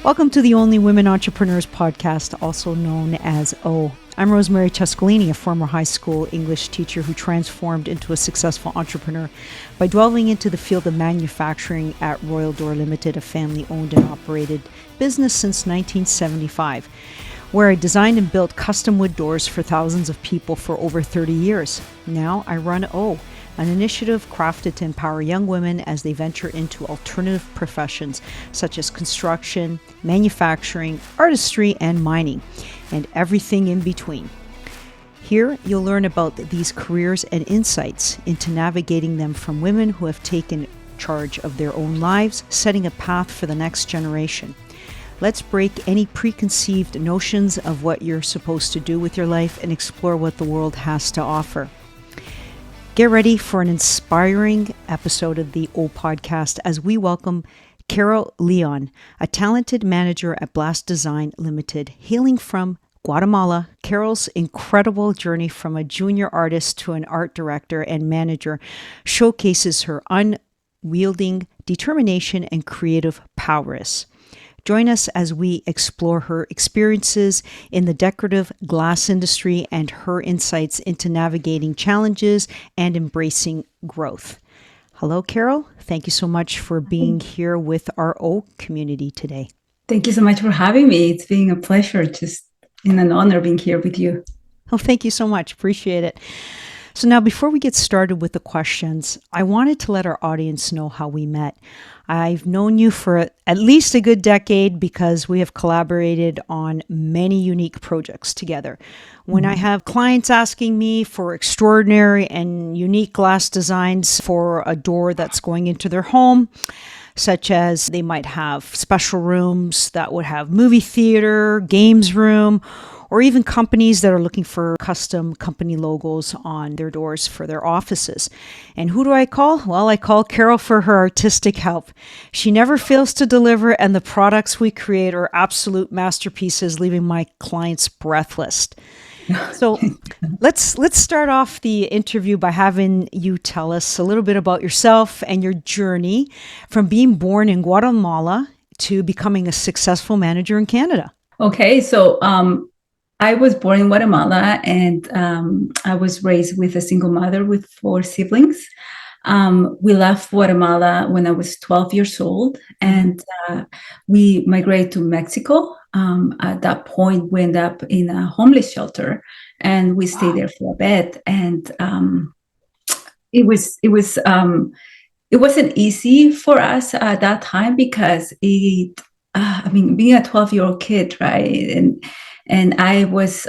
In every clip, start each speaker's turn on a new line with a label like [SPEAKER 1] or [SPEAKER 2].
[SPEAKER 1] Welcome to the Only Women Entrepreneurs podcast, also known as O. I'm Rosemary Cescolini, a former high school English teacher who transformed into a successful entrepreneur by delving into the field of manufacturing at Royal Door Ltd, a family-owned and operated business since 1975, where I designed and built custom wood doors for thousands of people for over 30 years. Now I run O, an initiative crafted to empower young women as they venture into alternative professions such as construction, manufacturing, artistry, and mining, and everything in between. Here, you'll learn about these careers and insights into navigating them from women who have taken charge of their own lives, setting a path for the next generation. Let's break any preconceived notions of what you're supposed to do with your life and explore what the world has to offer. Get ready for an inspiring episode of the O Podcast as we welcome Carol Leon, a talented manager at Blast Design Ltd. Hailing from Guatemala. Carol's incredible journey from a junior artist to an art director and manager showcases her unyielding determination and creative prowess. Join us as we explore her experiences in the decorative glass industry and her insights into navigating challenges and embracing growth. Hello, Carol. Thank you so much for being here with our O community today.
[SPEAKER 2] Thank you so much for having me. It's been a pleasure, just and an honor being here with you.
[SPEAKER 1] Oh, thank you so much. Appreciate it. So now, before we get started with the questions, I wanted to let our audience know how we met. I've known you for at least a good decade because we have collaborated on many unique projects together. When I have clients asking me for extraordinary and unique glass designs for a door that's going into their home, such as they might have special rooms that would have movie theater, games room, or even companies that are looking for custom company logos on their doors for their offices. And who do I call? Well, I call Carol for her artistic help. She never fails to deliver, and the products we create are absolute masterpieces, leaving my clients breathless. So let's start off the interview by having you tell us a little bit about yourself and your journey from being born in Guatemala to becoming a successful manager in Canada.
[SPEAKER 2] Okay, so I was born in Guatemala, and I was raised with a single mother with 4 siblings. We left Guatemala when I was 12 years old, and we migrated to Mexico. At that point, we ended up in a homeless shelter, and we stayed there for a bit. And it wasn't easy for us at that time because being a 12-year-old kid, right? And I was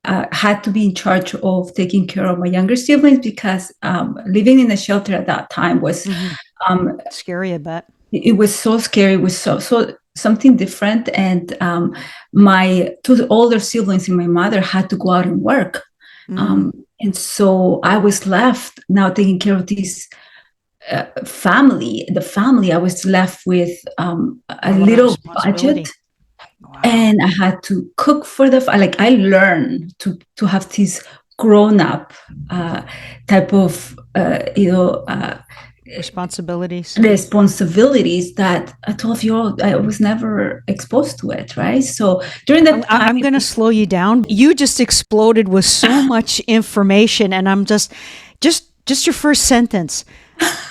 [SPEAKER 2] had to be in charge of taking care of my younger siblings because living in a shelter at that time was
[SPEAKER 1] scary, I bet.
[SPEAKER 2] It was so scary. It was so something different. And my 2 older siblings and my mother had to go out and work. And so I was left now taking care of this family. The family, I was left with a little budget. Wow. And I had to cook for I learned to have this grown-up type of
[SPEAKER 1] responsibilities
[SPEAKER 2] that a 12-year-old, I was never exposed to it, right? So during that time,
[SPEAKER 1] I'm going to slow you down. You just exploded with so much information, and I'm just your first sentence.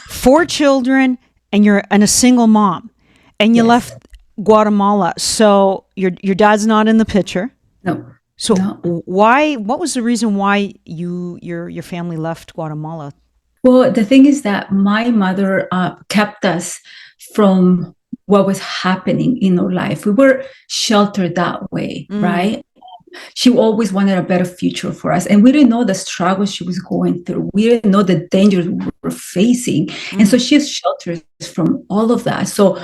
[SPEAKER 1] 4 children, and you're a single mom, and you left Guatemala. So your dad's not in the picture.
[SPEAKER 2] No.
[SPEAKER 1] So why? What was the reason why your family left Guatemala?
[SPEAKER 2] Well, the thing is that my mother kept us from what was happening in our life. We were sheltered that way, right? She always wanted a better future for us. And we didn't know the struggles she was going through. We didn't know the dangers we were facing. And so she sheltered us from all of that. So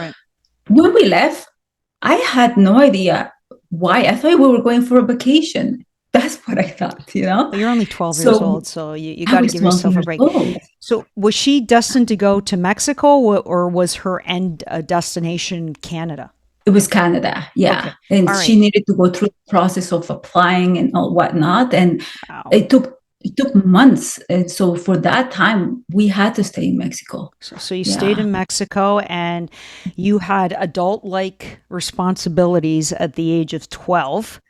[SPEAKER 2] when we left, I had no idea why. I thought we were going for a vacation. That's what I thought,
[SPEAKER 1] Well, you're only 12 years old, so you got to give yourself a break. So was she destined to go to Mexico, or was her end destination Canada?
[SPEAKER 2] It was Canada, yeah. Okay. And she needed to go through the process of applying and all whatnot. And it took it took months. And so for that time, we had to stay in Mexico.
[SPEAKER 1] So you stayed
[SPEAKER 2] Yeah,
[SPEAKER 1] in Mexico and you had adult-like responsibilities at the age of 12.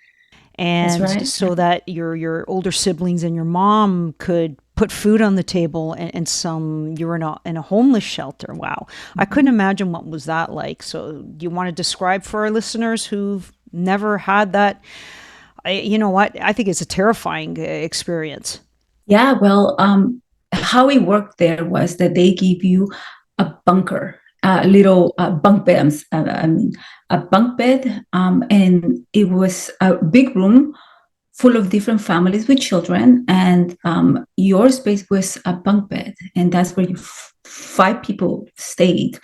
[SPEAKER 2] that's
[SPEAKER 1] And
[SPEAKER 2] right.
[SPEAKER 1] so that your older siblings and your mom could put food on the table, and some you were in a homeless shelter. Wow. I couldn't imagine what was that like. So do you want to describe for our listeners who've never had that? You know what? I think it's a terrifying experience.
[SPEAKER 2] Yeah, well, how it worked there was that they give you a bunker, a little bunk bed. I mean, a bunk bed, and it was a big room full of different families with children, and your space was a bunk bed, and that's where five people stayed.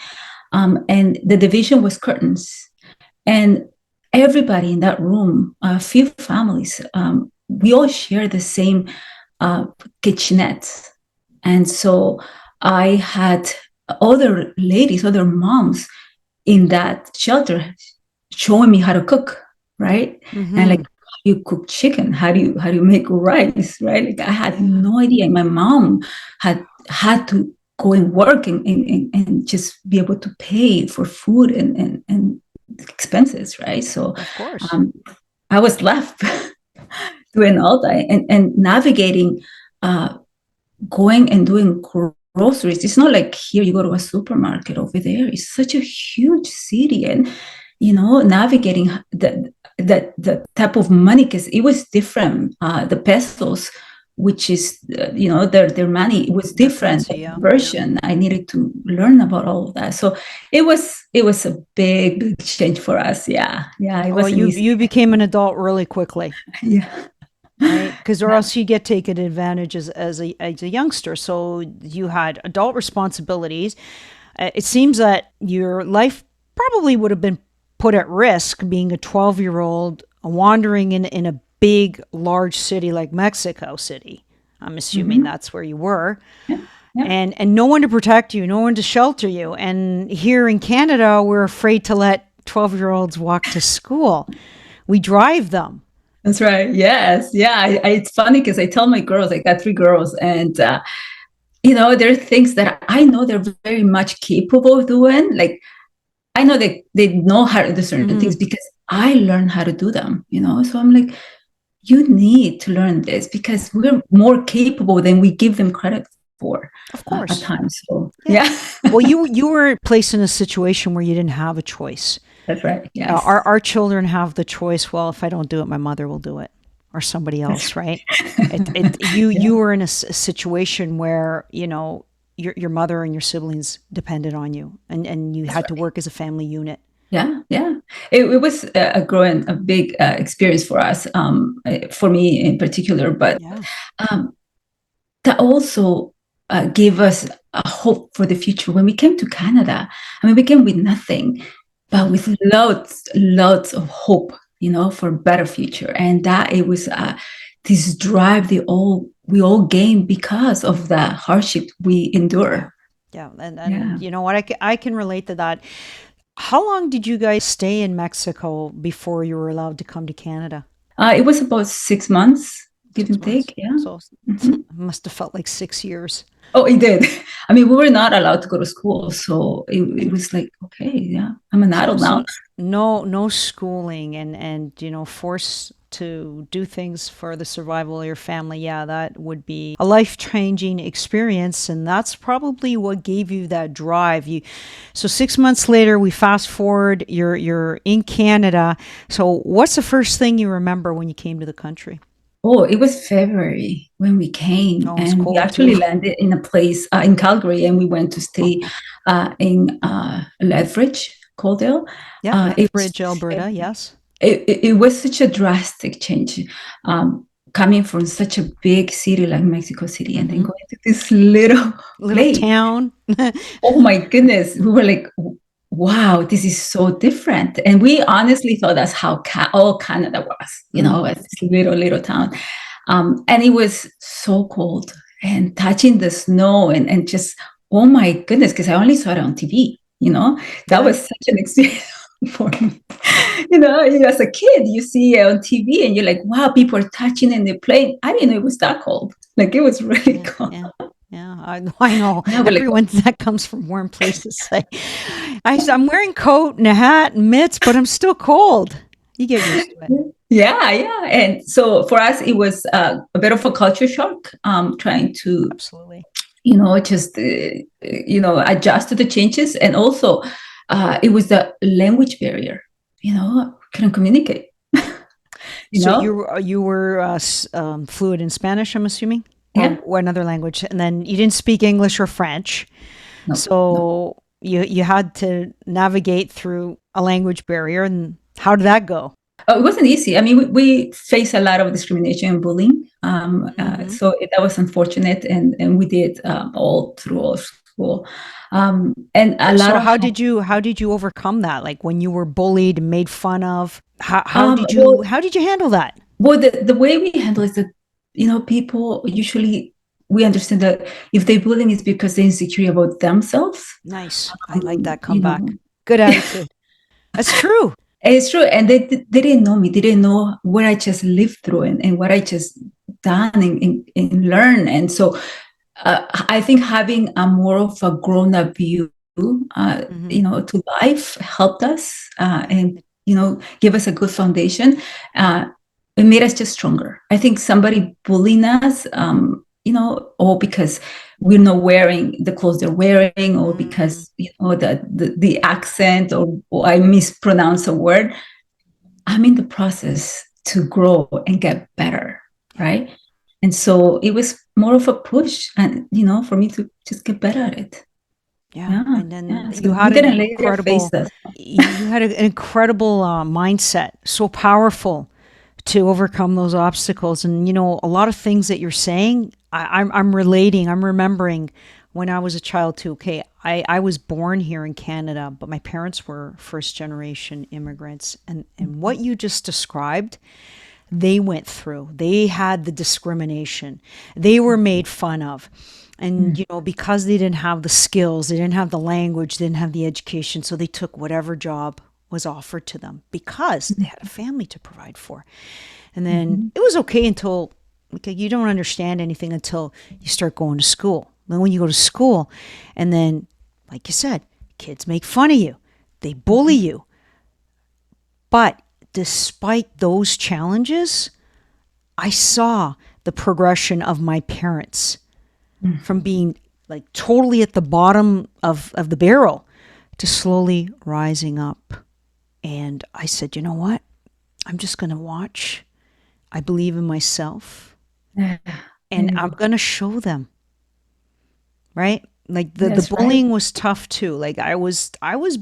[SPEAKER 2] And the division was curtains, and everybody in that room, a few families, we all share the same uh, kitchenette. And so I had other ladies, other moms in that shelter showing me how to cook, right? And like,
[SPEAKER 1] Mm-hmm.
[SPEAKER 2] you cook chicken, how do you make rice, right? Like I had
[SPEAKER 1] Yeah.
[SPEAKER 2] no idea. My mom had to go and work and just be able to pay for food and expenses, right? So
[SPEAKER 1] Of course.
[SPEAKER 2] um, I was left doing all that and navigating, uh, going and doing groceries. It's not like here you go to a supermarket. Over there it's such a huge city, and navigating the type of money, because it was different. The pesos, which is their money, it was
[SPEAKER 1] Their
[SPEAKER 2] different
[SPEAKER 1] currency, yeah.
[SPEAKER 2] version. I needed to learn about all of that, so it was a big change for us. Yeah, it
[SPEAKER 1] Well,
[SPEAKER 2] wasn't easy.
[SPEAKER 1] you became an adult really quickly.
[SPEAKER 2] Yeah.
[SPEAKER 1] Right? Because or else you get taken advantage as a youngster. So you had adult responsibilities. It seems that your life probably would have been put at risk being a 12-year-old wandering in a big, large city like Mexico City. I'm assuming
[SPEAKER 2] Mm-hmm.
[SPEAKER 1] that's where you were.
[SPEAKER 2] Yeah. Yeah.
[SPEAKER 1] And no one to protect you, no one to shelter you. And here in Canada, we're afraid to let 12-year-olds walk to school. We drive them.
[SPEAKER 2] That's right. Yes. Yeah. It's funny because I tell my girls, I got three girls, and there are things that I know they're very much capable of doing. Like I know they know how to do certain
[SPEAKER 1] Mm-hmm.
[SPEAKER 2] things because I learned how to do them. So I'm like, you need to learn this because we're more capable than we give them credit for
[SPEAKER 1] Of
[SPEAKER 2] at
[SPEAKER 1] course.
[SPEAKER 2] times. So
[SPEAKER 1] Yeah.
[SPEAKER 2] yeah,
[SPEAKER 1] Well, you were placed in a situation where you didn't have a choice.
[SPEAKER 2] that's right. Yes,
[SPEAKER 1] Our children have the choice. Well, if I don't do it, my mother will do it, or somebody else,
[SPEAKER 2] that's
[SPEAKER 1] right? You
[SPEAKER 2] yeah,
[SPEAKER 1] you were in a situation where your mother and your siblings depended on you, and you
[SPEAKER 2] that's
[SPEAKER 1] had to
[SPEAKER 2] right.
[SPEAKER 1] work as a family unit.
[SPEAKER 2] Yeah, yeah. It was a big experience for us, for me in particular, but
[SPEAKER 1] Yeah.
[SPEAKER 2] um, that also gave us a hope for the future. When we came to Canada, I mean, we came with nothing, but with lots of hope, for a better future. And that it was this drive we all gained because of the hardship we
[SPEAKER 1] Yeah.
[SPEAKER 2] endure.
[SPEAKER 1] Yeah. And
[SPEAKER 2] Yeah.
[SPEAKER 1] you know what? I can relate to that. How long did you guys stay in Mexico before you were allowed to come to Canada?
[SPEAKER 2] It was about 6 months, give
[SPEAKER 1] Six
[SPEAKER 2] and
[SPEAKER 1] months.
[SPEAKER 2] take. Yeah.
[SPEAKER 1] So
[SPEAKER 2] Mhm.
[SPEAKER 1] it must have felt like 6 years.
[SPEAKER 2] Oh, it did. I mean, we were not allowed to go to school, so it
[SPEAKER 1] And
[SPEAKER 2] was like, okay, yeah, I'm an
[SPEAKER 1] so
[SPEAKER 2] adult now.
[SPEAKER 1] no schooling, and forced to do things for the survival of your family. Yeah, that would be a life-changing experience, and that's probably what gave you that drive. So 6 months later, we fast forward, you're in Canada. So what's the first thing you remember when you came to the country?
[SPEAKER 2] Oh, it was February when we came,
[SPEAKER 1] Oh, it's
[SPEAKER 2] and we
[SPEAKER 1] cold too.
[SPEAKER 2] actually landed in a place in Calgary, and we went to stay in Lethbridge, Coaldale.
[SPEAKER 1] Yeah,
[SPEAKER 2] It was
[SPEAKER 1] Lethbridge, Alberta. Yes.
[SPEAKER 2] it was such a drastic change, coming from such a big city like Mexico City, and then
[SPEAKER 1] Mm-hmm.
[SPEAKER 2] going to this little
[SPEAKER 1] Little
[SPEAKER 2] place.
[SPEAKER 1] town.
[SPEAKER 2] Oh my goodness, we were like, wow, this is so different. And we honestly thought that's how all Canada was,
[SPEAKER 1] Mm.
[SPEAKER 2] as this little town. And it was so cold, and touching the snow, and just, oh my goodness, because I only saw it on TV, that
[SPEAKER 1] Yeah.
[SPEAKER 2] was such an experience for me. As a kid, you see it on TV and you're like, wow, people are touching and they're playing. I didn't know it was that cold. Like it was really
[SPEAKER 1] Yeah,
[SPEAKER 2] cold.
[SPEAKER 1] yeah, yeah. I know.
[SPEAKER 2] Yeah, but like,
[SPEAKER 1] Everyone that comes from warm places say, I'm wearing coat and a hat and mitts, but I'm still cold. You get used to it.
[SPEAKER 2] yeah, yeah. And so for us, it was a bit of a culture shock, trying to,
[SPEAKER 1] Absolutely.
[SPEAKER 2] just, adjust to the changes. And also, it was the language barrier, couldn't communicate,
[SPEAKER 1] So
[SPEAKER 2] know?
[SPEAKER 1] you were fluent in Spanish, I'm assuming,
[SPEAKER 2] Yeah,
[SPEAKER 1] or another language, and then you didn't speak English or French.
[SPEAKER 2] no, no.
[SPEAKER 1] So you had to navigate through a language barrier, and how did that go?
[SPEAKER 2] It wasn't easy. I mean, we face a lot of discrimination and bullying.
[SPEAKER 1] Hmm.
[SPEAKER 2] So that was unfortunate, and we did all through our school, and a lot
[SPEAKER 1] So
[SPEAKER 2] of
[SPEAKER 1] how did you overcome that? Like when you were bullied and made fun of, how did you
[SPEAKER 2] well,
[SPEAKER 1] how did you handle that?
[SPEAKER 2] the way we handle is that people usually we understand that if they bullying is because they're insecure about themselves.
[SPEAKER 1] Nice. I like that
[SPEAKER 2] You
[SPEAKER 1] comeback.
[SPEAKER 2] know,
[SPEAKER 1] Good attitude. That's true.
[SPEAKER 2] and it's true, and they didn't know me. They didn't know what I just lived through and what I just done and learned. And so I think having a more of a grown-up view,
[SPEAKER 1] Hmm.
[SPEAKER 2] to life helped us, and give us a good foundation. Uh, it made us just stronger. I think somebody bullying us, or because we're not wearing the clothes they're wearing, or
[SPEAKER 1] Mm,
[SPEAKER 2] because the accent, or I mispronounce a word. I'm in the process to grow and get better,
[SPEAKER 1] yeah.
[SPEAKER 2] right? And so it was more of a push, and for me to just get better at it.
[SPEAKER 1] Yeah,
[SPEAKER 2] Yeah,
[SPEAKER 1] and then
[SPEAKER 2] yeah.
[SPEAKER 1] you
[SPEAKER 2] So we
[SPEAKER 1] had an
[SPEAKER 2] didn't later face
[SPEAKER 1] incredible,
[SPEAKER 2] that.
[SPEAKER 1] you had an incredible mindset, so powerful to overcome those obstacles. And a lot of things that you're saying, I'm relating. I'm remembering when I was a child too. Okay, I was born here in Canada, but my parents were first generation immigrants, and what you just described, they went through. They had the discrimination. They were made fun of. And, because they didn't have the skills, they didn't have the language, they didn't have the education, so they took whatever job was offered to them because they had a family to provide for. And then
[SPEAKER 2] Mhm.
[SPEAKER 1] it was okay until, okay, you don't understand anything until you start going to school. Then when you go to school, and then, like you said, kids make fun of you, they bully you. But despite those challenges, I saw the progression of my parents from being like totally at the bottom of the barrel to slowly rising up. And I said, you know what? I'm just going to watch. I believe in myself
[SPEAKER 2] Yeah, there
[SPEAKER 1] and
[SPEAKER 2] you
[SPEAKER 1] I'm
[SPEAKER 2] go.
[SPEAKER 1] going to show them, right? Like the
[SPEAKER 2] That's right.
[SPEAKER 1] bullying was tough too. Like I was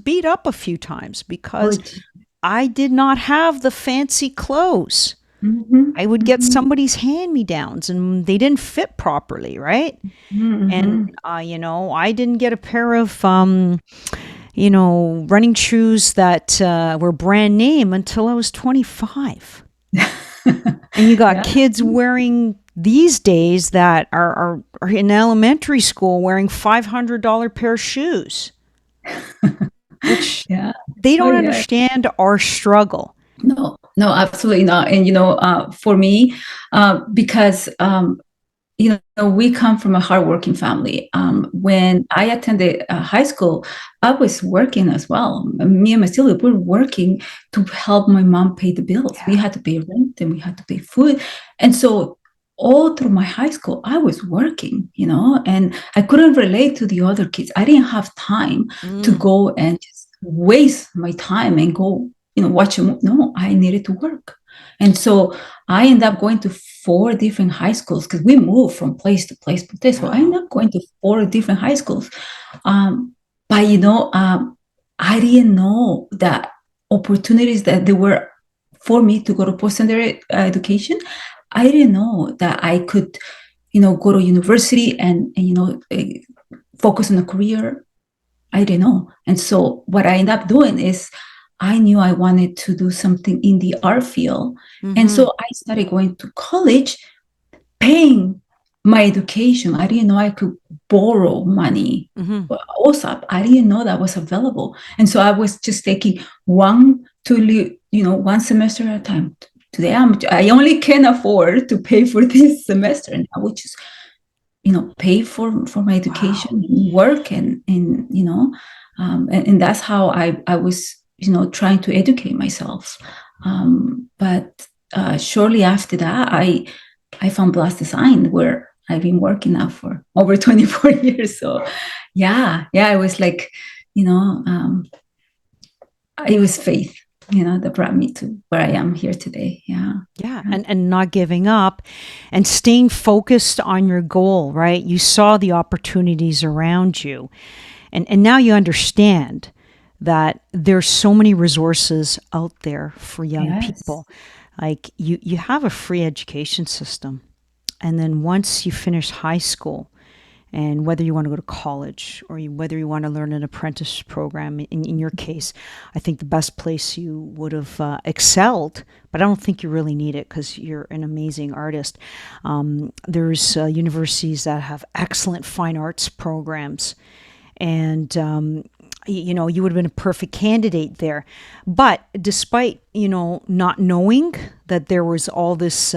[SPEAKER 1] beat up a few times because
[SPEAKER 2] Good.
[SPEAKER 1] I did not have the fancy clothes.
[SPEAKER 2] Mm-hmm.
[SPEAKER 1] I would get
[SPEAKER 2] Mm-hmm.
[SPEAKER 1] somebody's hand-me-downs and they didn't fit properly, right? And
[SPEAKER 2] Mm-hmm.
[SPEAKER 1] I didn't get a pair of running shoes that were brand name until I was 25. And you got
[SPEAKER 2] Yeah.
[SPEAKER 1] kids wearing these days that are in elementary school wearing $500 pair of shoes, which
[SPEAKER 2] Yeah.
[SPEAKER 1] they
[SPEAKER 2] Oh
[SPEAKER 1] don't
[SPEAKER 2] yeah.
[SPEAKER 1] understand our struggle.
[SPEAKER 2] No, no, absolutely not. And for me, because we come from a hardworking family. When I attended high school, I was working as well. Me and my sister were working to help my mom pay the bills. We
[SPEAKER 1] Yeah.
[SPEAKER 2] had to pay rent and we had to pay food, and so all through my high school, I was working. And I couldn't relate to the other kids. I didn't have time to
[SPEAKER 1] Mm.
[SPEAKER 2] go and just waste my time and go, watch a movie. No, I needed to work, and so I ended up going to four different high schools because we moved from place to place to place. So I
[SPEAKER 1] Wow.
[SPEAKER 2] ended up going to four different high schools. But I didn't know that opportunities that there were for me to go to post-secondary education. I didn't know that I could, go to university and focus on a career. I didn't know. And so what I ended up doing is I knew I wanted to do something in the art field. And
[SPEAKER 1] Mm-hmm.
[SPEAKER 2] so I started going to college, paying my education. I didn't know I could borrow money.
[SPEAKER 1] Mm-hmm.
[SPEAKER 2] Also, I didn't know that was available. And so I was just taking one semester at a time. today I only can afford to pay for this semester now, which is, pay for my education, work, and and that's how I was, trying to educate myself. But shortly after that, I found Blast Design, where I've been working now for over 24 years. So yeah, it was like, it was faith, that brought me to where I am here today.
[SPEAKER 1] Yeah, and not giving up and staying focused on your goal, right? You saw the opportunities around you, and now you understand that there's so many resources out there for young people. Like you have a free education system. And then once you finish high school, and whether you want to go to college or whether you want to learn an apprentice program, in your case, I think the best place you would have excelled, but I don't think you really need it because you're an amazing artist. There's universities that have excellent fine arts programs, and you would have been a perfect candidate there. But despite not knowing that there was all these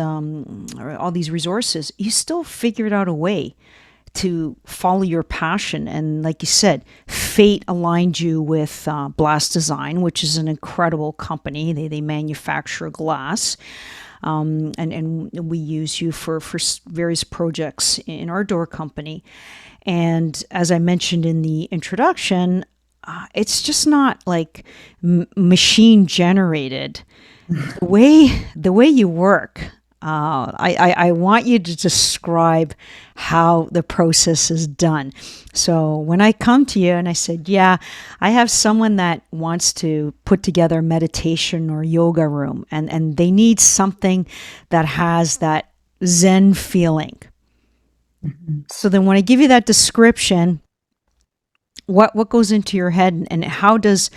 [SPEAKER 1] resources, you still figured out a way to follow your passion. And like you said, fate aligned you with Blast Design, which is an incredible company. They manufacture glass. And we use you for various projects in our door company. And as I mentioned in the introduction, it's just not like machine generated. The way you work, I want you to describe how the process is done. So when I come to you and I said, yeah, I have someone that wants to put together a meditation or yoga room, and they need something that has that Zen feeling. Mm-hmm. So then when I give you that description, what goes into your head, and how does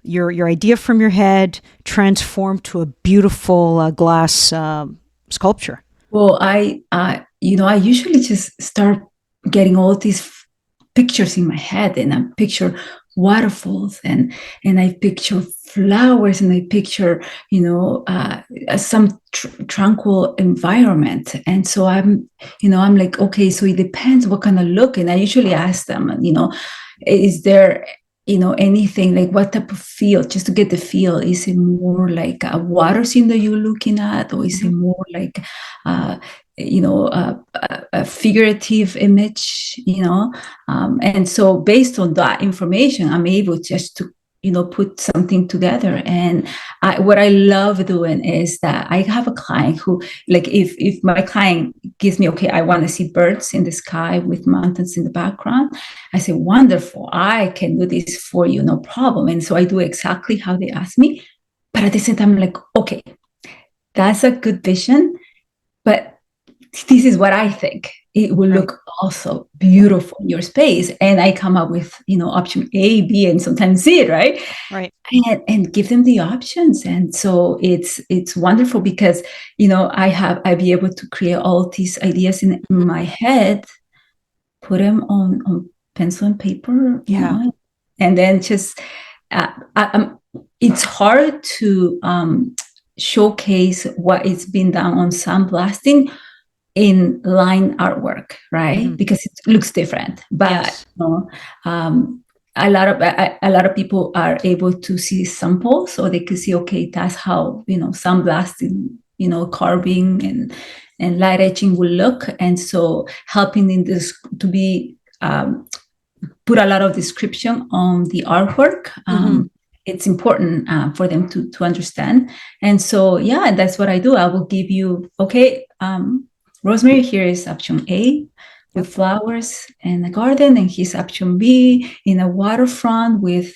[SPEAKER 1] your idea from your head transform to a beautiful glass sculpture?
[SPEAKER 2] Well, I usually just start getting all these pictures in my head, and I picture waterfalls, and I picture flowers, and I picture some tranquil environment. And so I'm like, okay, so it depends what kind of look. And I usually ask them, is there anything, like what type of feel, just to get the feel? Is it more like a water scene that you're looking at, or is it more like a figurative image, and so based on that information, I'm able just to put something together. And what I love doing is that I have a client who, like, if my client gives me, okay, I want to see birds in the sky with mountains in the background, I say, wonderful, I can do this for you, no problem. And so I do exactly how they ask me. But at the same time, I'm like, okay, that's a good vision, but this is what I think it will look also beautiful in your space. And I come up with, option A, B, and sometimes C, right?
[SPEAKER 1] Right.
[SPEAKER 2] And give them the options. And so it's wonderful because, I'll be able to create all these ideas in my head, put them on pencil and paper, and then just, it's hard to showcase what is being done on sandblasting in line artwork, right? Mm-hmm. Because it looks different. But a lot of people are able to see samples, so they could see, okay, that's how sandblasting, carving and light etching will look. And so helping in this to be put a lot of description on the artwork. It's important for them to understand. And so that's what I do. I will give you, okay, Rosemary, here is option A with flowers and a garden, and here's option B in a waterfront with,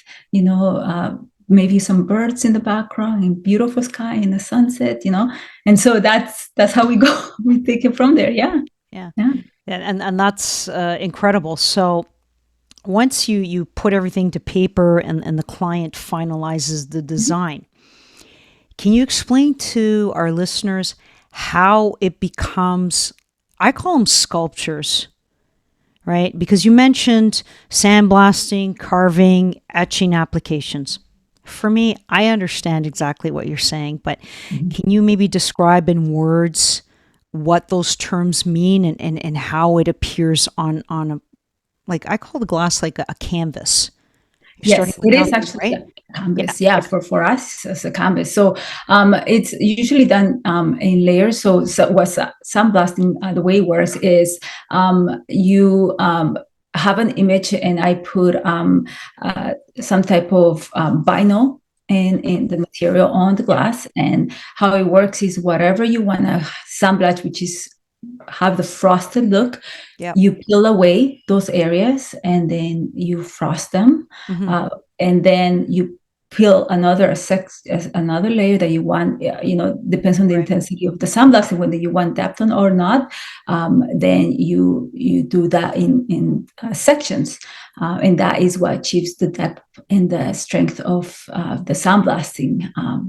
[SPEAKER 2] maybe some birds in the background and beautiful sky in the sunset, And so that's how we go. We take it from there. Yeah.
[SPEAKER 1] And that's incredible. So once you put everything to paper and the client finalizes the design, can you explain to our listeners how it becomes, I call them sculptures, right? Because you mentioned sandblasting, carving, etching applications. For me, I understand exactly what you're saying, but
[SPEAKER 2] Mhm.
[SPEAKER 1] can you maybe describe in words what those terms mean and how it appears on a, like I call the glass like a canvas. You're starting
[SPEAKER 2] Yes,
[SPEAKER 1] with
[SPEAKER 2] it is
[SPEAKER 1] nothing,
[SPEAKER 2] actually
[SPEAKER 1] right?
[SPEAKER 2] a
[SPEAKER 1] Yeah.
[SPEAKER 2] canvas. Yeah, for us as a canvas. So it's usually done in layers. So what sandblasting, the way it works is you have an image, and I put some type of vinyl in the material on the glass. And how it works is whatever you want to sandblast, which is have the frosted look,
[SPEAKER 1] Yeah.
[SPEAKER 2] you peel away those areas and then you frost them,
[SPEAKER 1] Hmm.
[SPEAKER 2] uh, and then you peel another layer that you want. Depends on the
[SPEAKER 1] Right.
[SPEAKER 2] intensity of the sandblasting, whether you want depth on or not. Then you do that in sections, and that is what achieves the depth and the strength of the sandblasting,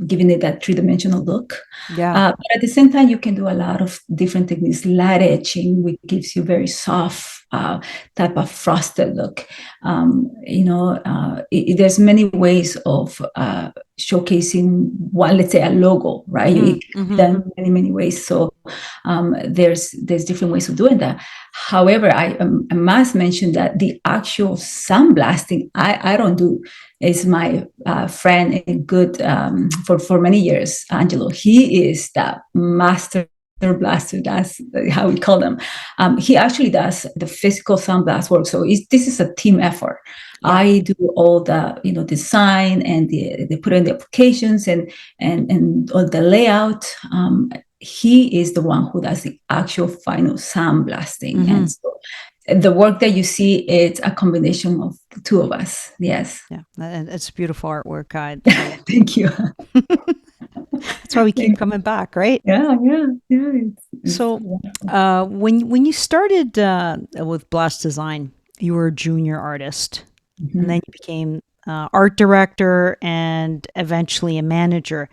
[SPEAKER 2] giving it that three-dimensional look.
[SPEAKER 1] Yeah.
[SPEAKER 2] But at the same time, you can do a lot of different techniques. Light etching, which gives you very soft type of frosted look. There's many ways of showcasing one, let's say, a logo, right?
[SPEAKER 1] Hmm.
[SPEAKER 2] It can be
[SPEAKER 1] Hmm.
[SPEAKER 2] done many, many ways. So there's different ways of doing that. However, I must mention that the actual sandblasting, I don't do. Is my friend and good for many years, Angelo. He is the master blaster. That's how we call them. He actually does the physical sandblast work. So this is a team effort.
[SPEAKER 1] Yeah.
[SPEAKER 2] I do all the design and they put in the applications and all the layout. He is the one who does the actual final sandblasting,
[SPEAKER 1] Hmm.
[SPEAKER 2] and so the work that you see, it's a combination of the two of us. Yes.
[SPEAKER 1] Yeah. And it's beautiful artwork.
[SPEAKER 2] Thank you.
[SPEAKER 1] That's why we keep coming back, right?
[SPEAKER 2] Yeah, yeah, yeah. It's
[SPEAKER 1] So,
[SPEAKER 2] wonderful.
[SPEAKER 1] when you started with Blast Design, you were a junior artist, and then
[SPEAKER 2] Mhm.
[SPEAKER 1] you became art director and eventually a manager.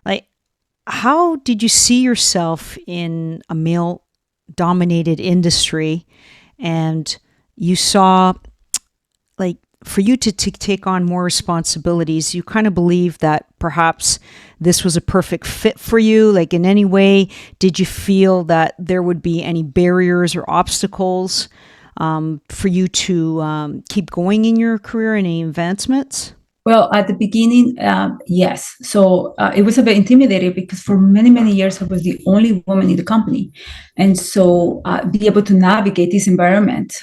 [SPEAKER 1] Like, how did you see yourself in a male-dominated industry, and you saw like for you to take on more responsibilities, you kind of believe that perhaps this was a perfect fit for you? Like, in any way, did you feel that there would be any barriers or obstacles for you to keep going in your career and any advancements?
[SPEAKER 2] Well, at the beginning, yes. So it was a bit intimidating because for many, many years I was the only woman in the company, and so be able to navigate this environment,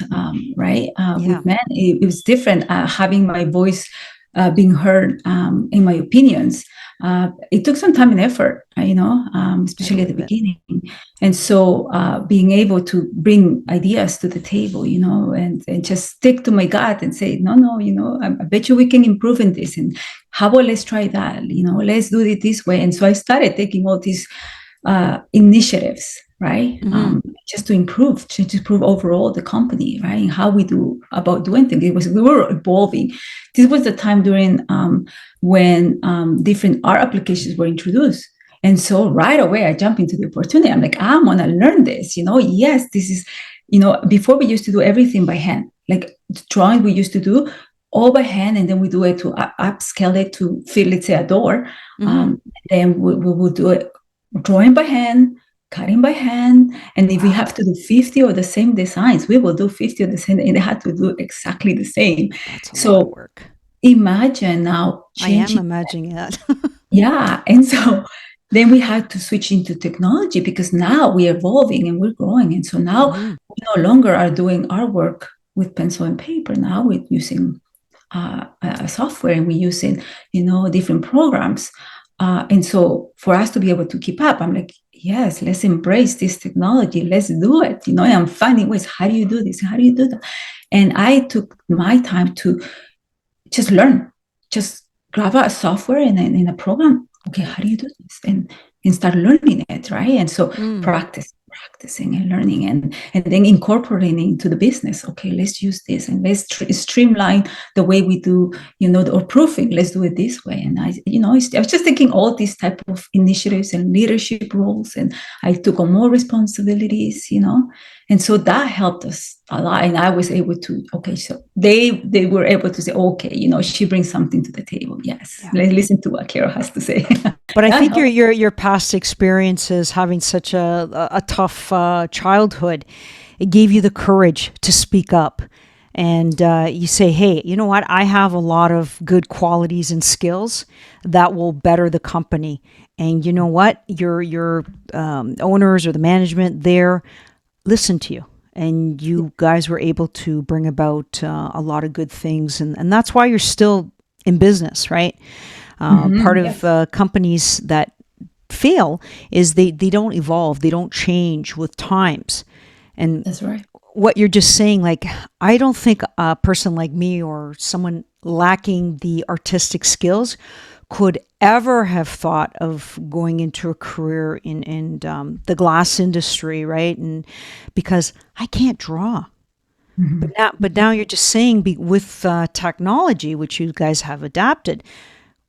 [SPEAKER 2] right,
[SPEAKER 1] Yeah.
[SPEAKER 2] with men, it was different. Having my voice being heard in my opinions, it took some time and effort,
[SPEAKER 1] I
[SPEAKER 2] especially at the
[SPEAKER 1] believe it.
[SPEAKER 2] beginning. And so being able to bring ideas to the table, and just stick to my gut and say, no, I bet you we can improve in this. And how about let's try that? Let's do it this way. And so I started taking all these initiatives, right?
[SPEAKER 1] Hmm.
[SPEAKER 2] Just to improve overall the company, right? And how we do about doing things. We were evolving. This was the time during when different art applications were introduced. And so right away, I jump into the opportunity. I'm like, I'm gonna learn this. Yes, this is, before we used to do everything by hand, like drawing we used to do all by hand, and then we do it to upscale it to fit, let's say, a door.
[SPEAKER 1] Hmm.
[SPEAKER 2] Then we will do it drawing by hand, cutting by hand, and if we
[SPEAKER 1] Wow.
[SPEAKER 2] have to do 50 of the same designs, we will do 50 of the same, and they had to do exactly the same.
[SPEAKER 1] That's a lot of
[SPEAKER 2] So
[SPEAKER 1] work.
[SPEAKER 2] imagine now
[SPEAKER 1] I am
[SPEAKER 2] changing.
[SPEAKER 1] imagining that.
[SPEAKER 2] Yeah. And so then we had to switch into technology because now we're evolving and we're growing. And so now
[SPEAKER 1] Hmm.
[SPEAKER 2] we no longer are doing our work with pencil and paper. Now we're using software, and we're using, different programs. And so for us to be able to keep up, I'm like, yes, let's embrace this technology. Let's do it. And I'm finding ways. How do you do this? How do you do that? And I took my time to just learn, just grab a software and in a program. Okay, how do you do this? And start learning it, right? And so
[SPEAKER 1] Mm.
[SPEAKER 2] practice. practicing and learning, and then incorporating into the business. Okay, let's use this, and let's streamline the way we do, or proofing. Let's do it this way. And I was just taking all these type of initiatives and leadership roles, and I took on more responsibilities, and so that helped us a lot. And I was able to, okay, so they were able to say, okay, she brings something to the table. Yes, let's listen to what Carol has to say.
[SPEAKER 1] But I think your past experiences, having such a tough childhood, it gave you the courage to speak up. And you say, hey, you know what? I have a lot of good qualities and skills that will better the company. And you know what? Your owners or the management there listen to you. And you guys were able to bring about a lot of good things. And that's why you're still in business, right? Part of companies that fail is they don't evolve, they don't change with times. And
[SPEAKER 2] that's right.
[SPEAKER 1] What you're just saying, like, I don't think a person like me or someone lacking the artistic skills could ever have thought of going into a career in the glass industry, right? And because I can't draw. But now you're just saying with technology, which you guys have adapted,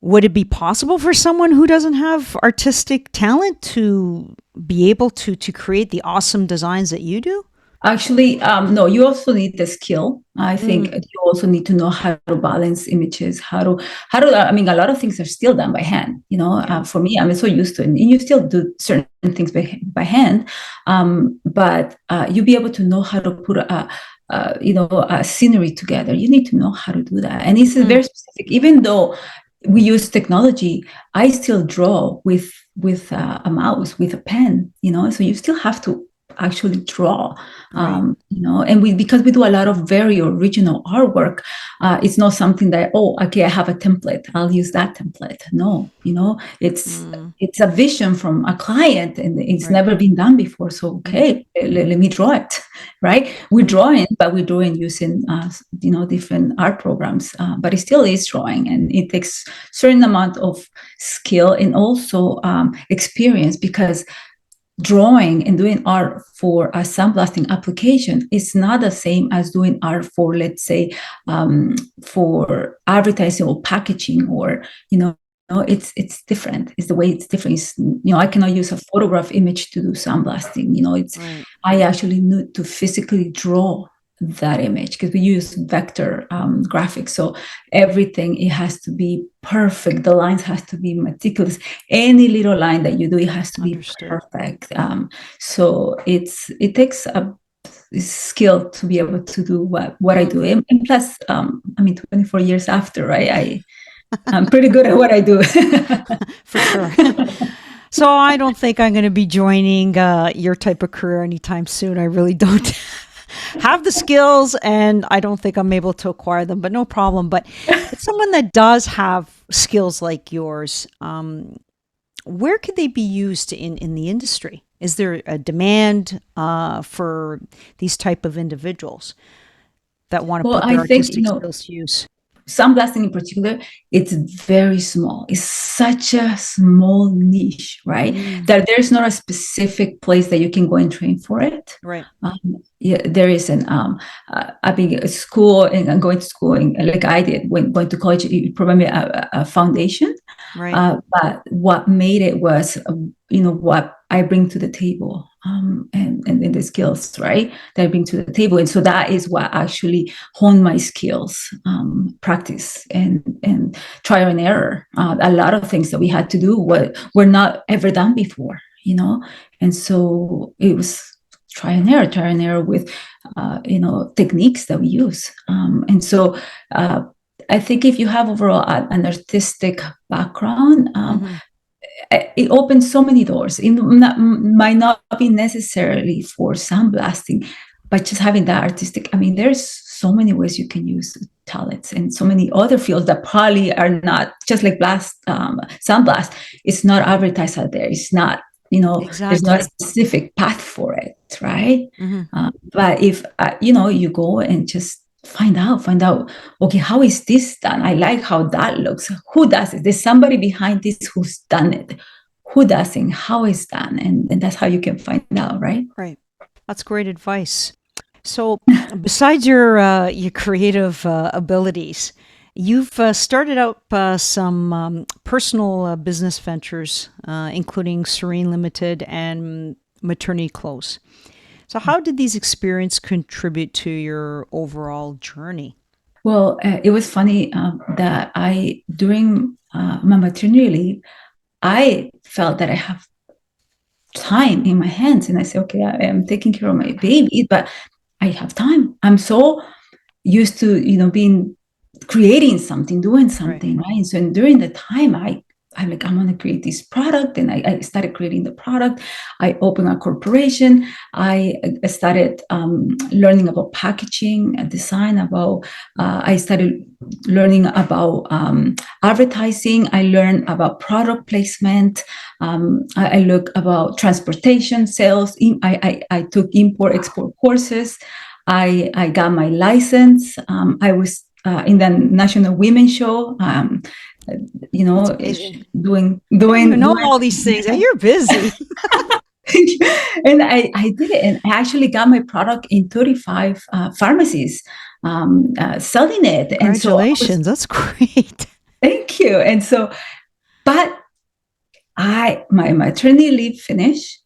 [SPEAKER 1] would it be possible for someone who doesn't have artistic talent to be able to create the awesome designs that you do?
[SPEAKER 2] Actually, no, you also need the skill. I think you also need to know how to balance images, I mean, a lot of things are still done by hand, for me, I'm so used to it. And you still do certain things by hand. But you'll be able to know how to put a scenery together. You need to know how to do that. And it's very specific, even though we use technology, I still draw with a mouse, with a pen, so you still have to actually draw, and because we do a lot of very original artwork, it's not something that, okay, I have a template, I'll use that template. No, it's a vision from a client, and it's never been done before. So, okay, let me draw it, right? We're drawing, but we're drawing using, different art programs, but it still is drawing, and it takes certain amount of skill and also experience, because drawing and doing art for a sandblasting application is not the same as doing art for, let's say, for advertising or packaging, or it's different. It's the way it's different. It's, I cannot use a photograph image to do sandblasting. I actually need to physically draw that image, because we use vector graphics, so everything, it has to be perfect. The lines has to be meticulous. Any little line that you do, it has to be perfect. So it takes a skill to be able to do what I do, and plus 24 years after, right, I'm pretty good at what I do.
[SPEAKER 1] For sure. So I don't think I'm going to be joining your type of career anytime soon. I really don't have the skills, and I don't think I'm able to acquire them, but no problem. But it's someone that does have skills like yours. Where could they be used in the industry? Is there a demand for these type of individuals that want to put their artistic skills to use?
[SPEAKER 2] Sandblasting in particular, it's very small. It's such a small niche, right? That there's not a specific place that you can go and train for it.
[SPEAKER 1] Right.
[SPEAKER 2] There is I've been at school, and I'm going to school, and like I did when going to college, it provided me a foundation.
[SPEAKER 1] Right.
[SPEAKER 2] But what made it was, what I bring to the table, and the skills, right, that I bring to the table. And so that is what actually honed my skills, practice and trial and error. A lot of things that we had to do were not ever done before, and so it was trial and error with, techniques that we use. And so I think if you have overall an artistic background, it opens so many doors. It might not be necessarily for sandblasting, but just having that artistic, there's so many ways you can use talents, and so many other fields that probably are not just like sandblast. It's not advertised out there. It's not, there's not a specific path for it, right? But if, you go and just find out, okay, how is this done? I like how that looks. Who does it? There's somebody behind this who's done it. who doesn't, how it's done, and that's how you can find out, right?
[SPEAKER 1] Right. That's great advice. So, besides your creative abilities, you've started out some personal business ventures, including Serene Limited and Maternity Clothes. So, how did these experiences contribute to your overall journey?
[SPEAKER 2] Well, it was funny that during my maternity leave, I felt that I have time in my hands, and I said, okay, I am taking care of my baby, but I have time. I'm so used to, being creating something, doing something, right? And so during the time, I'm like, I'm going to create this product. And I started creating the product. I opened a corporation. I started learning about packaging, design, I started learning about advertising. I learned about product placement. I look about transportation, sales. I took import-export courses. I got my license. I was in the National Women's Show, doing
[SPEAKER 1] All these things. You're busy.
[SPEAKER 2] And I did it, and I actually got my product in 35 pharmacies, selling it.
[SPEAKER 1] Congratulations.
[SPEAKER 2] And so
[SPEAKER 1] that's great.
[SPEAKER 2] Thank you. And so, but my maternity leave finished.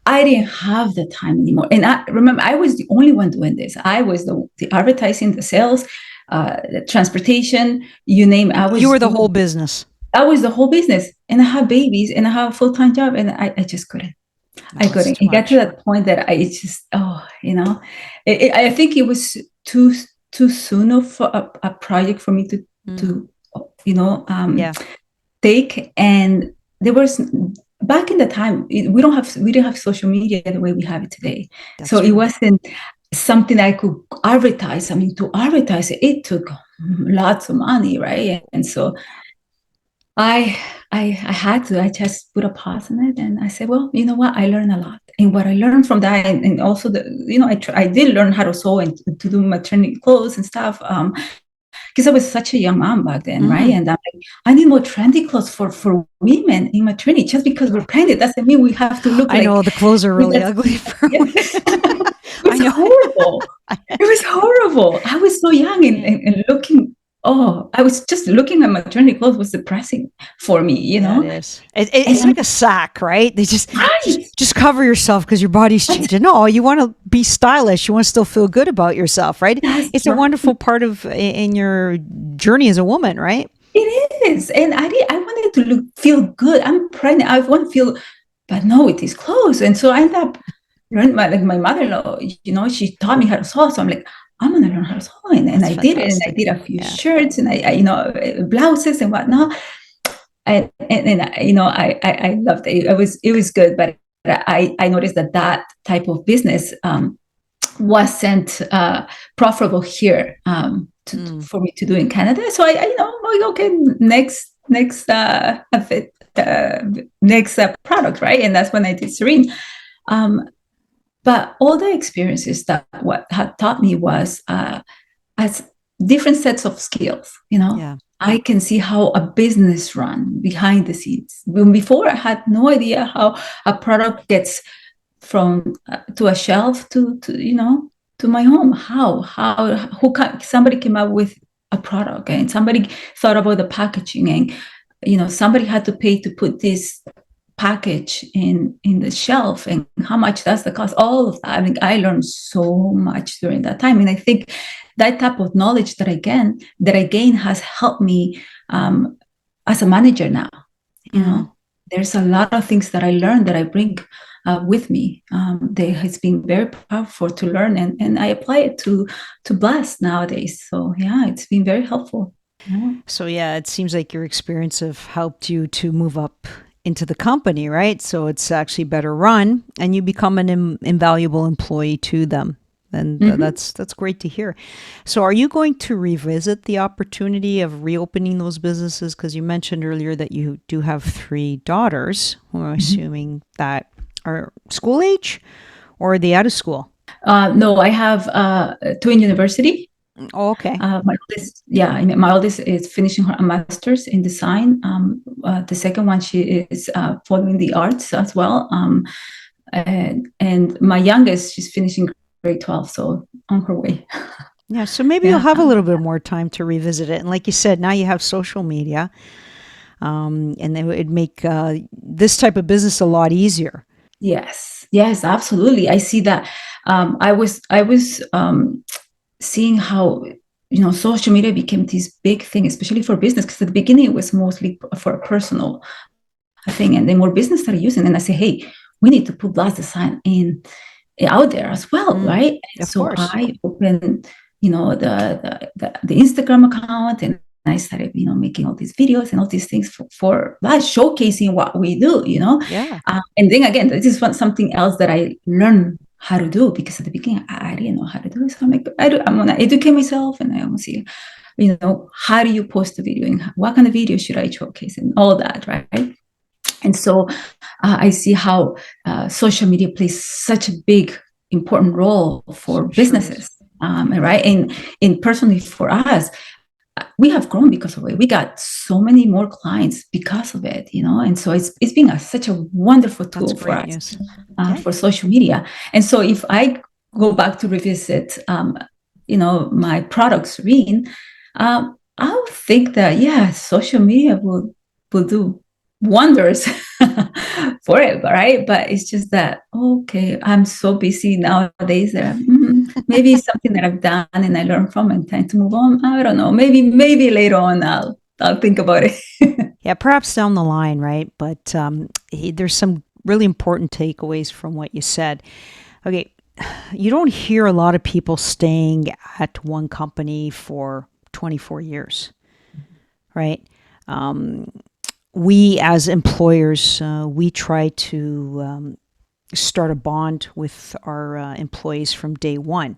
[SPEAKER 2] I didn't have the time anymore. And I remember I was the only one doing this. I was the advertising, the sales, the transportation, you name it.
[SPEAKER 1] You were the whole business.
[SPEAKER 2] I was the whole business. And I have babies and I have a full-time job, and I just couldn't. I couldn't. It got to that point that I just, I think it was too soon of a project for me to take. And there was, back in the time, we didn't have social media the way we have it today. So it wasn't something I could advertise. I mean, to advertise it took lots of money, right? And so I had to. I just put a pause on it, and I said, well, you know what? I learned a lot, and what I learned from that, and also I did learn how to sew and to do maternity clothes and stuff. Because I was such a young mom back then, right? And I'm like, I need more trendy clothes for women in maternity. Just because we're pregnant doesn't mean we have to look.
[SPEAKER 1] I know the clothes are really ugly.
[SPEAKER 2] It was horrible. It was horrible. I was so young and looking. Oh, I was just looking at maternity clothes was depressing for me, It
[SPEAKER 1] is. It's like a sack, right? They just cover yourself because your body's changing. No, you want to be stylish. You want to still feel good about yourself, right? It's a wonderful part of in your journey as a woman, right?
[SPEAKER 2] It is. And I wanted to feel good. I'm pregnant. I want to feel, but no, with these clothes. And so I ended up learning, my mother-in-law, she taught me how to sew. So I'm like, I'm going to learn how to sew. And I did it. And I did a few shirts and I blouses and whatnot. And I loved it. It was good. But I noticed that type of business wasn't profitable here for me to do in Canada. So okay, next product, right? And that's when I did Serene. But all the experiences that what had taught me was as different sets of skills, I can see how a business run behind the scenes. Before, I had no idea how a product gets from to a shelf to my home. Somebody came up with a product, and somebody thought about the packaging, and somebody had to pay to put this package in the shelf, and how much that's the cost. All of that. I mean, I learned so much during that time, and I think that type of knowledge that I gained has helped me as a manager now. There's a lot of things that I learned that I bring with me. That has been very powerful to learn, and I apply it to Blast nowadays. So yeah, it's been very helpful.
[SPEAKER 1] So yeah, it seems like your experience have helped you to move up into the company, right? So it's actually better run, and you become an invaluable employee to them. And that's great to hear. So are you going to revisit the opportunity of reopening those businesses? Because you mentioned earlier that you do have 3 daughters, who I'm assuming that are school age, or are they out of school?
[SPEAKER 2] No, I have 2 in university.
[SPEAKER 1] Oh, okay.
[SPEAKER 2] My oldest is finishing her master's in design. The second one, she is following the arts as well. And my youngest, she's finishing grade 12, so on her way.
[SPEAKER 1] Yeah, so maybe you'll
[SPEAKER 2] Yeah.
[SPEAKER 1] have a little bit more time to revisit it. And like you said, now you have social media, and it would make this type of business a lot easier.
[SPEAKER 2] Yes, absolutely. I see that. I was seeing how social media became this big thing, especially for business, because at the beginning it was mostly for a personal thing, and then more business started using. And I say, hey, we need to put Blast Design in out there as well, right? And
[SPEAKER 1] Of
[SPEAKER 2] so
[SPEAKER 1] course.
[SPEAKER 2] I opened, the Instagram account, and I started, making all these videos and all these things for Blast, showcasing what we do,
[SPEAKER 1] Yeah.
[SPEAKER 2] And then again, this is something else that I learned how to do, because at the beginning I didn't know how to do it. So I'm like, I'm gonna educate myself, and I want to see, how do you post a video, and what kind of video should I showcase, and all that, right? And so I see how social media plays such a big, important role for
[SPEAKER 1] Sure is.
[SPEAKER 2] businesses, right? And personally for us, we have grown because of it. We got so many more clients because of it, and so it's been such a wonderful
[SPEAKER 1] That's
[SPEAKER 2] tool for
[SPEAKER 1] great
[SPEAKER 2] us,
[SPEAKER 1] news. Okay.
[SPEAKER 2] for social media. And so if I go back to revisit, my products, Reen, I would think that, yeah, social media will do wonders for it, right? But it's just that, okay, I'm so busy nowadays that maybe it's something that I've done and I learned from and time to move on. I don't know. Maybe later on I'll think about it.
[SPEAKER 1] Yeah, perhaps down the line, right? But there's some really important takeaways from what you said. Okay, you don't hear a lot of people staying at one company for 24 years, right? We as employers, we try to start a bond with our employees from day one,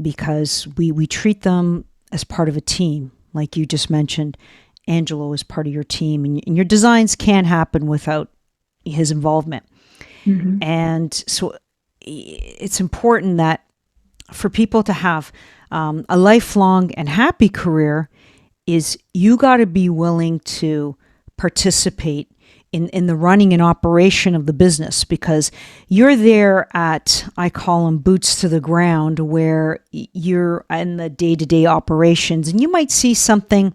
[SPEAKER 1] because we treat them as part of a team. Like you just mentioned, Angelo is part of your team, and your designs can't happen without his involvement.
[SPEAKER 2] Mm-hmm.
[SPEAKER 1] And so it's important that for people to have a lifelong and happy career, is you got to be willing to participate in the running and operation of the business, because you're there at, I call them boots to the ground, where you're in the day-to-day operations, and you might see something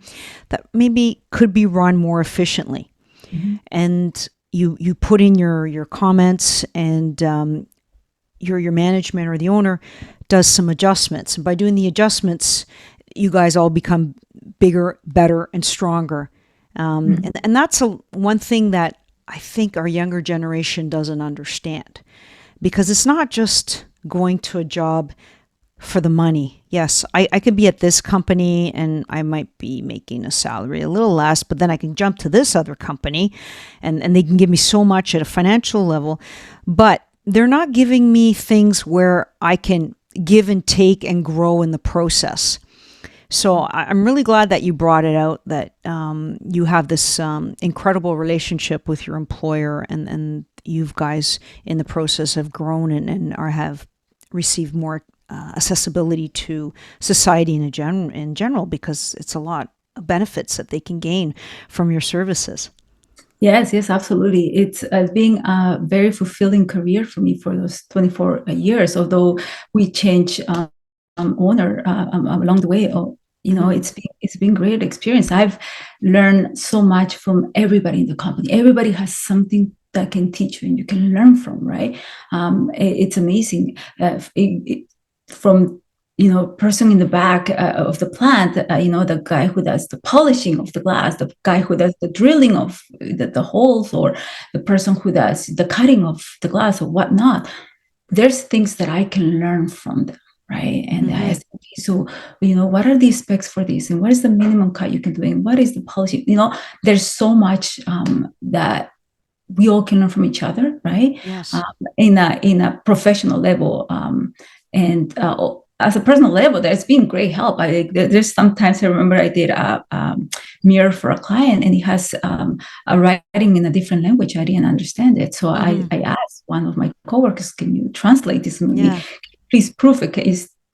[SPEAKER 1] that maybe could be run more efficiently.
[SPEAKER 2] Mm-hmm.
[SPEAKER 1] And you put in your comments, and your management or the owner does some adjustments. And by doing the adjustments, you guys all become bigger, better, and stronger. And that's one thing that I think our younger generation doesn't understand, because it's not just going to a job for the money. Yes, I could be at this company and I might be making a salary a little less, but then I can jump to this other company and they can give me so much at a financial level, but they're not giving me things where I can give and take and grow in the process. So I'm really glad that you brought it out, that you have this incredible relationship with your employer, and you guys in the process have grown and have received more accessibility to society in general, because it's a lot of benefits that they can gain from your services.
[SPEAKER 2] Yes, absolutely. It's been a very fulfilling career for me for those 24 years, although we changed owner along the way. It's been great experience. I've learned so much from everybody in the company. Everybody has something that can teach you and you can learn from, right? It's amazing. From person in the back of the plant, the guy who does the polishing of the glass, the guy who does the drilling of the holes, or the person who does the cutting of the glass or whatnot. There's things that I can learn from them, right? And I ask, so what are the specs for this, and what is the minimum cut you can do, and what is the polishing? There's so much that we all can learn from each other, right?
[SPEAKER 1] Yes.
[SPEAKER 2] In a professional level, and as a personal level, there's been great help. There's sometimes I remember I did a mirror for a client, and he has a writing in a different language. I didn't understand it, so I asked one of my coworkers, "Can you translate this movie?
[SPEAKER 1] Yeah.
[SPEAKER 2] Please proof it.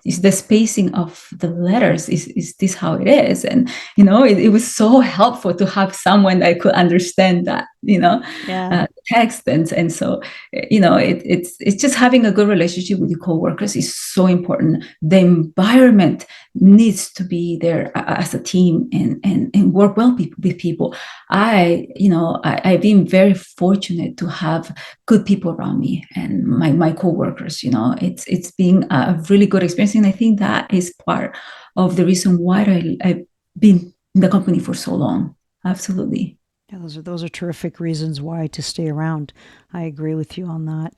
[SPEAKER 2] is the spacing of the letters, is this how it is? And it was so helpful to have someone that could understand that,
[SPEAKER 1] Yeah.
[SPEAKER 2] text. And so it's just having a good relationship with your coworkers is so important. The environment needs to be there as a team, and work well with people. I've been very fortunate to have good people around me and my coworkers. It's been a really good experience, and I think that is part of the reason why I've been in the company for so long. Absolutely.
[SPEAKER 1] Yeah, those are terrific reasons why to stay around. I agree with you on that.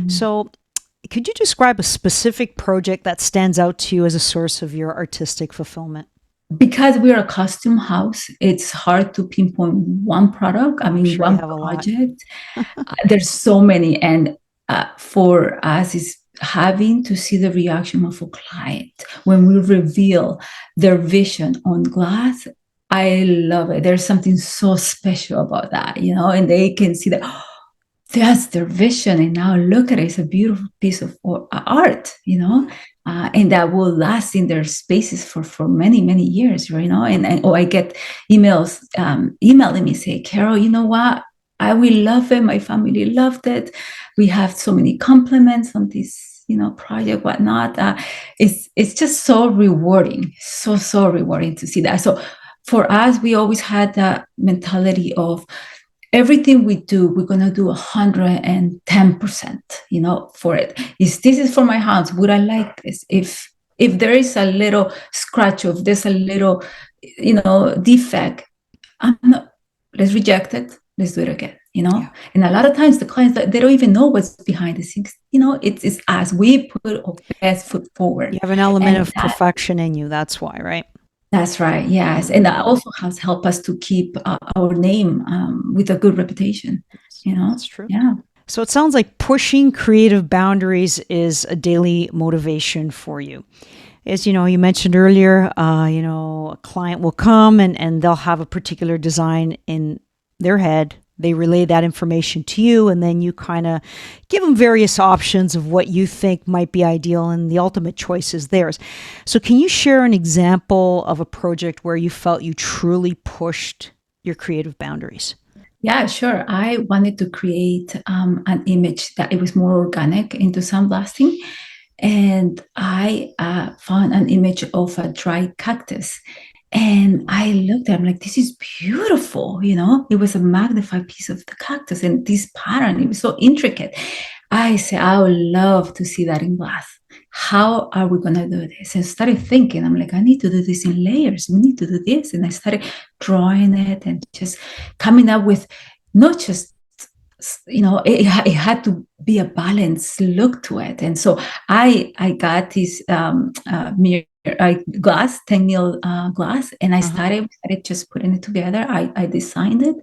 [SPEAKER 1] So, could you describe a specific project that stands out to you as a source of your artistic fulfillment?
[SPEAKER 2] Because we're a custom house, it's hard to pinpoint one product. I mean,
[SPEAKER 1] Sure, you
[SPEAKER 2] one
[SPEAKER 1] have a lot.
[SPEAKER 2] project. There's so many, and for us, is having to see the reaction of a client when we reveal their vision on glass. I love it. There's something so special about that, and they can see that, oh, that's their vision, and now look at it. It's a beautiful piece of art, and that will last in their spaces for many, many years, and I get emails emailing me, say, Carol, you know what, I will love it, my family loved it, we have so many compliments on this project, whatnot. It's just so rewarding, so rewarding to see that. So for us, we always had that mentality of everything we do, we're going to do 110%, for it. This is for my house. Would I like this? If there is a little scratch, of there's a little, defect, I'm not, let's reject it. Let's do it again,
[SPEAKER 1] Yeah.
[SPEAKER 2] And a lot of times the clients, they don't even know what's behind the scenes. It's as we put our best foot forward.
[SPEAKER 1] You have an element
[SPEAKER 2] And
[SPEAKER 1] of perfection in you. That's why, right?
[SPEAKER 2] that's right. Yes. And that also has helped us to keep our name with a good reputation,
[SPEAKER 1] That's true.
[SPEAKER 2] Yeah.
[SPEAKER 1] So it sounds like pushing creative boundaries is a daily motivation for you. As you mentioned earlier, a client will come and they'll have a particular design in their head. They relay that information to you, and then you kind of give them various options of what you think might be ideal, and the ultimate choice is theirs. So can you share an example of a project where you felt you truly pushed your creative boundaries?
[SPEAKER 2] Yeah, sure. I wanted to create an image that it was more organic into sandblasting. And I found an image of a dry cactus. And I looked at it, I'm like, this is beautiful. It was a magnified piece of the cactus, and this pattern, it was so intricate. I said, I would love to see that in glass. How are we going to do this? And I started thinking, I'm like, I need to do this in layers. We need to do this. And I started drawing it and just coming up with not just, it had to be a balanced look to it. And so I got this mirror glass, 10 mil glass, and I started just putting it together. I designed it,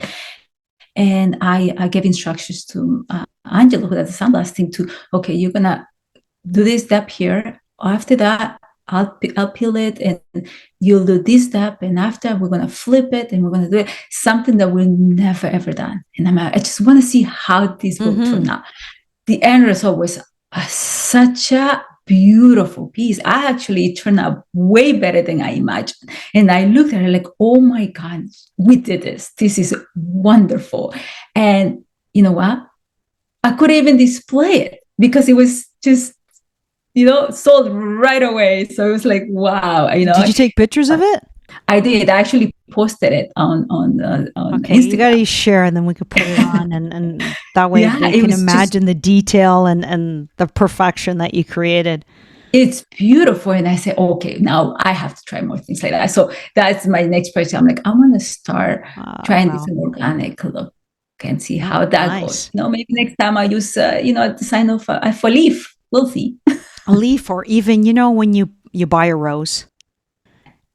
[SPEAKER 2] and I gave instructions to Angelo, who does the sandblasting, to, okay, you're gonna do this step here. After that, I'll peel it, and you'll do this step, and after we're gonna flip it, and we're gonna do it, something that we've never ever done. And I just want to see how this will turn out. The end result was such a beautiful piece. I actually turned out way better than I imagined. And I looked at it like, oh my God, we did this. This is wonderful. And you know what? I couldn't even display it because it was just, sold right away. So it was like, wow.
[SPEAKER 1] Did you take pictures of it?
[SPEAKER 2] I did. I actually posted it on
[SPEAKER 1] okay,
[SPEAKER 2] Instagram.
[SPEAKER 1] You got to share, and then we could put it on, and that way they can imagine the detail and the perfection that you created.
[SPEAKER 2] It's beautiful. And I said, okay, now I have to try more things like that. So that's my next project. I'm like, I want to start trying this organic look and see how that goes. Maybe next time I use, a design of a leaf. We'll see.
[SPEAKER 1] A leaf, or even, when you buy a rose,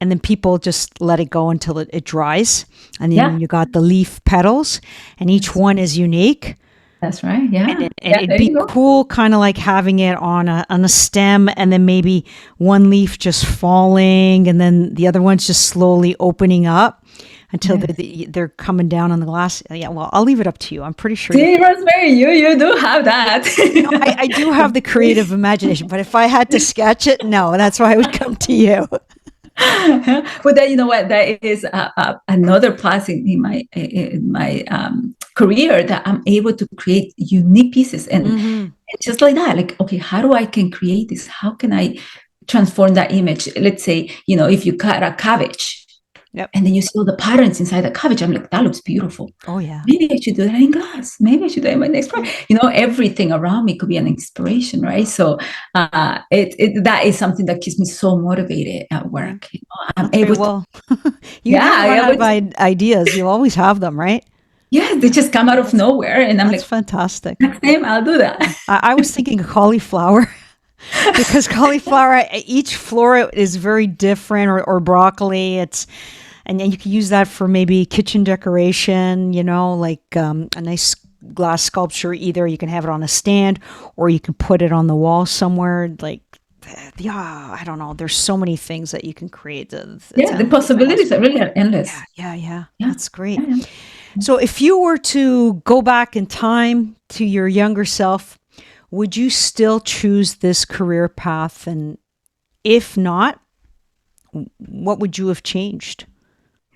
[SPEAKER 1] and then people just let it go until it dries. And then you got the leaf petals, and each one is unique.
[SPEAKER 2] That's right. Yeah.
[SPEAKER 1] And it'd be cool, kind of like having it on a stem, and then maybe one leaf just falling, and then the other one's just slowly opening up. until they're coming down on the glass. Yeah, well, I'll leave it up to you. I'm pretty sure.
[SPEAKER 2] See, Rosemary, you do have that.
[SPEAKER 1] I do have the creative imagination, but if I had to sketch it, no, that's why I would come to you.
[SPEAKER 2] But then, you know what? That is another plus in my career, that I'm able to create unique pieces, and it's just like that. Like, okay, how do I can create this? How can I transform that image? Let's say, you know, if you cut a cabbage, and then you see all the patterns inside the cabbage, I'm like, that looks beautiful.
[SPEAKER 1] Oh yeah.
[SPEAKER 2] Maybe I should do that in glass. Maybe I should do that in my next project. You know, everything around me could be an inspiration, right? So that is something that keeps me so motivated at work. You know, I'm able to.
[SPEAKER 1] You never run out of ideas. You always have them, right?
[SPEAKER 2] Yeah, they just come out of nowhere, and I'm like,
[SPEAKER 1] fantastic.
[SPEAKER 2] Next time I'll do that.
[SPEAKER 1] I was thinking cauliflower. Because cauliflower, each flora is very different, or broccoli. And then you can use that for maybe kitchen decoration, you know, like a nice glass sculpture. Either you can have it on a stand, or you can put it on the wall somewhere. Like, yeah, I don't know. There's so many things that you can create.
[SPEAKER 2] The possibilities are really endless.
[SPEAKER 1] Yeah. That's great. Yeah. So if you were to go back in time to your younger self, would you still choose this career path? And if not, what would you have changed?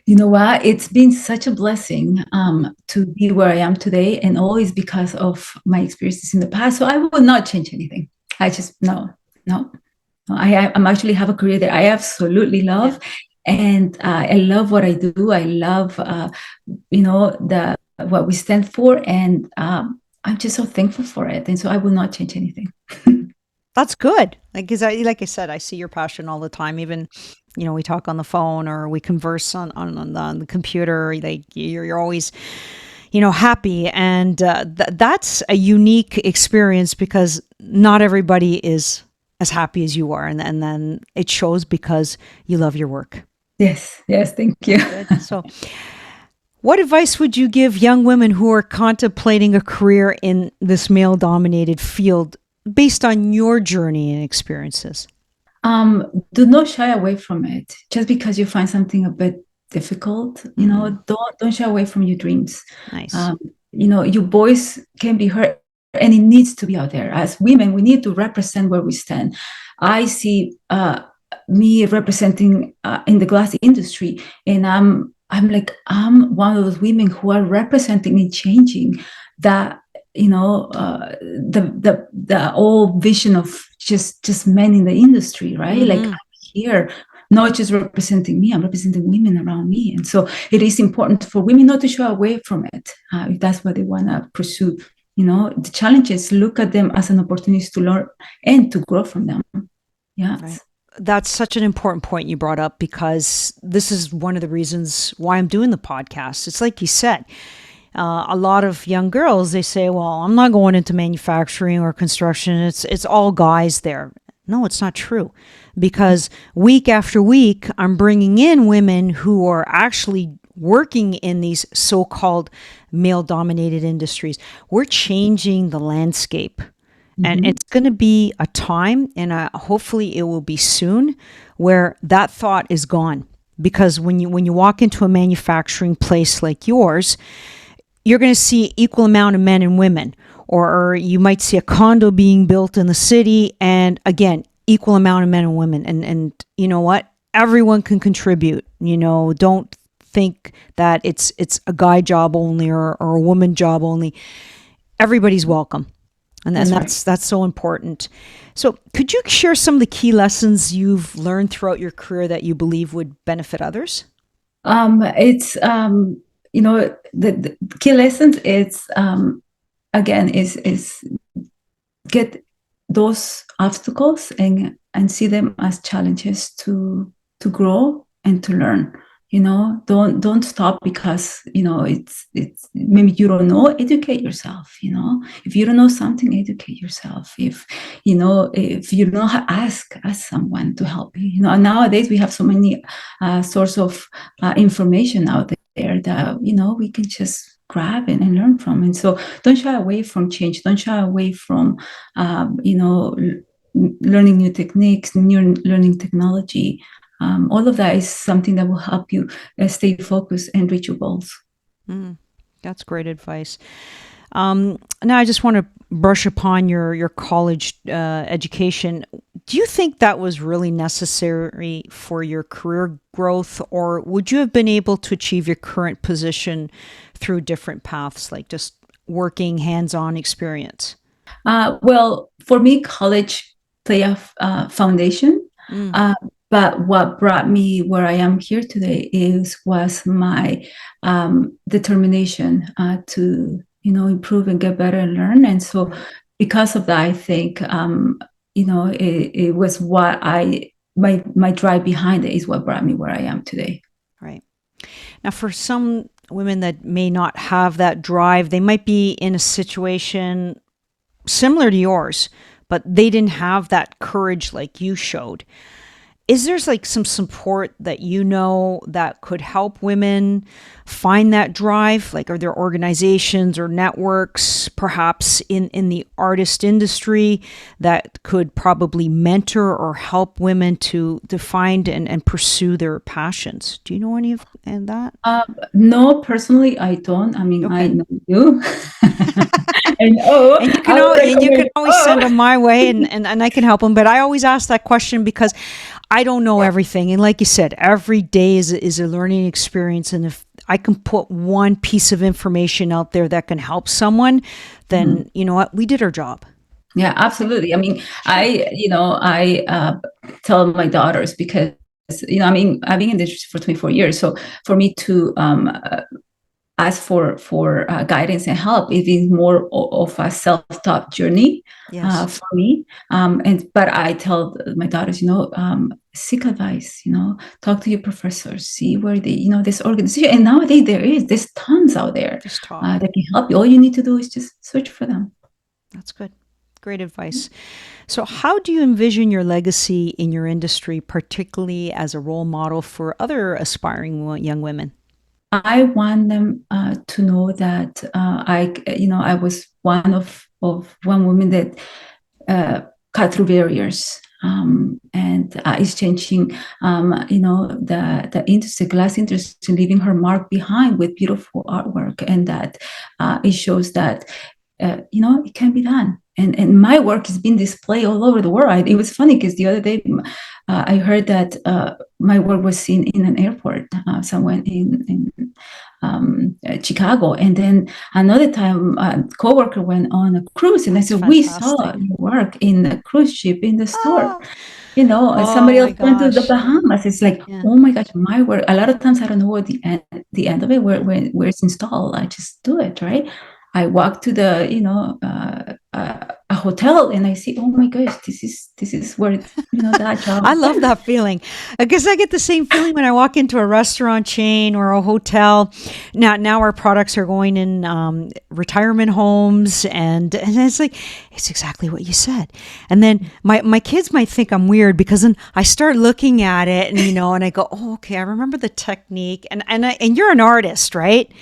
[SPEAKER 2] You know what? It's been such a blessing to be where I am today, and always because of my experiences in the past. So I would not change anything. I just, no. I'm actually have a career that I absolutely love. Yeah. And I love what I do. I love, what we stand for. And I'm just so thankful for it. And so I will not change anything.
[SPEAKER 1] That's good. Like I said, I see your passion all the time. Even, you know, we talk on the phone or we converse on the computer. Like you're always, you know, happy. And that's a unique experience, because not everybody is as happy as you are. And then it shows because you love your work.
[SPEAKER 2] Yes. Thank you.
[SPEAKER 1] So what advice would you give young women who are contemplating a career in this male-dominated field based on your journey and experiences?
[SPEAKER 2] Do not shy away from it. Just because you find something a bit difficult, you know, don't shy away from your dreams.
[SPEAKER 1] Nice.
[SPEAKER 2] You know, your voice can be heard, and it needs to be out there. As women, we need to represent where we stand. I see me representing in the glass industry, and I'm one of those women who are representing and changing that, you know, the old vision of just men in the industry, right? Like, I'm here not just representing me, I'm representing women around me. And so it is important for women not to shy away from it if that's what they want to pursue. You know, the challenge is look at them as an opportunity to learn and to grow from them. Yeah.
[SPEAKER 1] Right. That's such an important point you brought up, because this is one of the reasons why I'm doing the podcast. It's like you said, a lot of young girls, they say, well, I'm not going into manufacturing or construction. It's all guys there. No, it's not true, because week after week, I'm bringing in women who are actually working in these so-called male-dominated industries. We're changing the landscape. And it's going to be a time, and hopefully it will be soon, where that thought is gone. Because when you walk into a manufacturing place like yours, you're going to see equal amount of men and women. Or you might see a condo being built in the city, and again, equal amount of men and women. And you know what? Everyone can contribute. You know, don't think that it's a guy job only or a woman job only. Everybody's welcome. And that's so important. So could you share some of the key lessons you've learned throughout your career that you believe would benefit others?
[SPEAKER 2] It's, you know, the key lessons is, again, is get those obstacles and see them as challenges to grow and to learn. You know, don't stop because, you know, it's maybe you don't know, educate yourself. You know, if you don't know something, educate yourself. If you don't know, ask someone to help you. You know, nowadays we have so many sources of information out there that, you know, we can just grab and learn from. And so don't shy away from change. Don't shy away from, you know, learning new techniques, learning technology. all of that is something that will help you stay focused and reach your goals.
[SPEAKER 1] That's great advice. Now I just want to brush upon your college education. Do you think that was really necessary for your career growth, or would you have been able to achieve your current position through different paths, like just working hands-on experience?
[SPEAKER 2] Well, for me, college played a foundation. But what brought me where I am here today was my determination to improve and get better and learn. And so, because of that, I think it was what my drive behind it is what brought me where I am today.
[SPEAKER 1] Right. Now, for some women that may not have that drive, they might be in a situation similar to yours, but they didn't have that courage like you showed. Is there like some support that that could help women find that drive? Like, are there organizations or networks perhaps in the artist industry that could probably mentor or help women to find and pursue their passions? Do you know any of that?
[SPEAKER 2] No, personally, I don't. I mean, okay. I know you.
[SPEAKER 1] And you can always send them my way and I can help them. But I always ask that question because I don't know everything. And like you said, every day is a learning experience. And if I can put one piece of information out there that can help someone, then you know what, we did our job.
[SPEAKER 2] Yeah, absolutely. I mean, I tell my daughters because, I mean, I've been in the industry for 24 years. So for me to ask for guidance and help, it is more of a self-taught journey for me. But I tell my daughters, seek advice, talk to your professors, see where this organization, and nowadays there's tons out there that can help you. All you need to do is just search for them.
[SPEAKER 1] That's good. Great advice. So how do you envision your legacy in your industry, particularly as a role model for other aspiring young women?
[SPEAKER 2] I want them to know that I was one woman that cut through barriers and is changing, the industry, glass industry, leaving her mark behind with beautiful artwork, and that it shows that it can be done. And my work has been displayed all over the world. It was funny because the other day I heard that my work was seen in an airport somewhere in Chicago. And then another time a coworker went on a cruise and I said, we saw your work in the cruise ship in the store. Somebody else went to the Bahamas. It's like, oh my gosh, my work. A lot of times I don't know what the end of it, where it's installed. I just do it, right? I walk to the, a hotel and I see, oh my gosh, this is where, that job.
[SPEAKER 1] I love that feeling. I guess I get the same feeling when I walk into a restaurant chain or a hotel. Now our products are going in retirement homes and it's like, it's exactly what you said. And then my kids might think I'm weird because then I start looking at it and, and I go, oh, okay, I remember the technique. And you're an artist, right?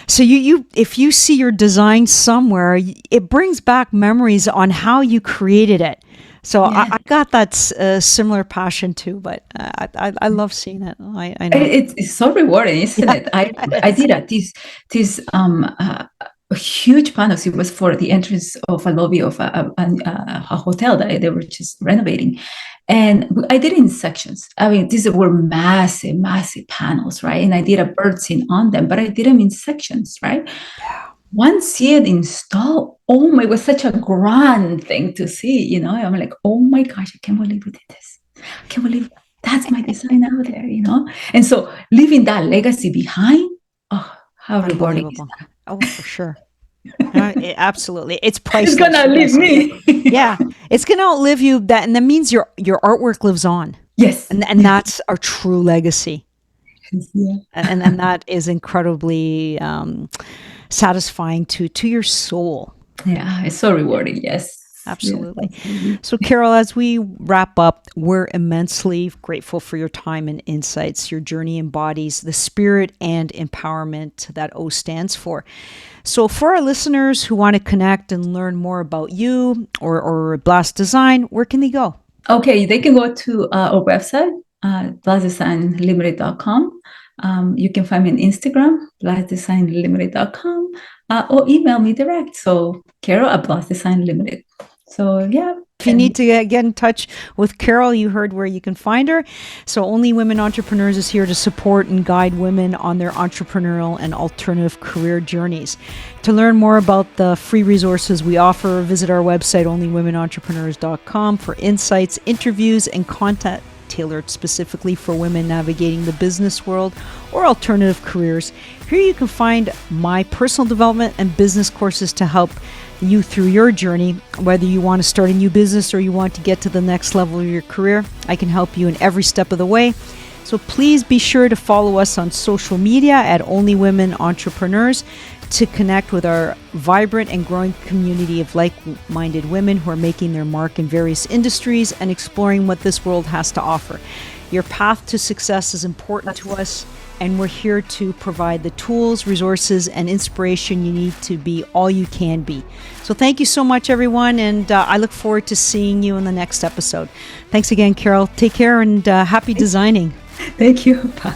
[SPEAKER 1] So you if you see your design somewhere, it brings back memories on how you created it. So I got that similar passion too, but I love seeing it. I know.
[SPEAKER 2] It's so rewarding, isn't it? I did this huge panels. It was for the entrance of a lobby of a hotel that they were just renovating. And I did it in sections. I mean, these were massive, massive panels, right? And I did a bird scene on them, but I did them in sections, right?
[SPEAKER 1] Yeah.
[SPEAKER 2] Once it installed, it was such a grand thing to see, I'm like, oh my gosh, I can't believe we did this. I can't believe that's my design out there, And so leaving that legacy behind, oh, how rewarding is that?
[SPEAKER 1] Oh, for sure. Absolutely. It's priceless.
[SPEAKER 2] It's gonna outlive me.
[SPEAKER 1] Yeah. It's gonna outlive you, and that means your artwork lives on.
[SPEAKER 2] Yes.
[SPEAKER 1] And that's our true legacy.
[SPEAKER 2] Yeah.
[SPEAKER 1] And that is incredibly satisfying to your soul.
[SPEAKER 2] Yeah, it's so rewarding. Yes.
[SPEAKER 1] Absolutely. Yeah. So Carol, as we wrap up, we're immensely grateful for your time and insights. Your journey embodies the spirit and empowerment that O stands for. So for our listeners who want to connect and learn more about you or Blast Design, where can they go?
[SPEAKER 2] Okay, they can go to our website, blastdesignlimited.com. You can find me on Instagram, blastdesignlimited.com, or email me direct. So Carol at Blast Design Limited. So yeah.
[SPEAKER 1] If you need to get in touch with Carol, you heard where you can find her. So Only Women Entrepreneurs is here to support and guide women on their entrepreneurial and alternative career journeys. To learn more about the free resources we offer, visit our website, onlywomenentrepreneurs.com, for insights, interviews, and content tailored specifically for women navigating the business world or alternative careers. Here you can find my personal development and business courses to help you through your journey. Whether you want to start a new business or you want to get to the next level of your career, I can help you in every step of the way. So please be sure to follow us on social media at Only Women Entrepreneurs to connect with our vibrant and growing community of like-minded women who are making their mark in various industries and exploring what this world has to offer. Your path to success is important to us, and we're here to provide the tools, resources, and inspiration you need to be all you can be. So thank you so much, everyone, and I look forward to seeing you in the next episode. Thanks again, Carol. Take care, and happy designing.
[SPEAKER 2] Thank you. Bye.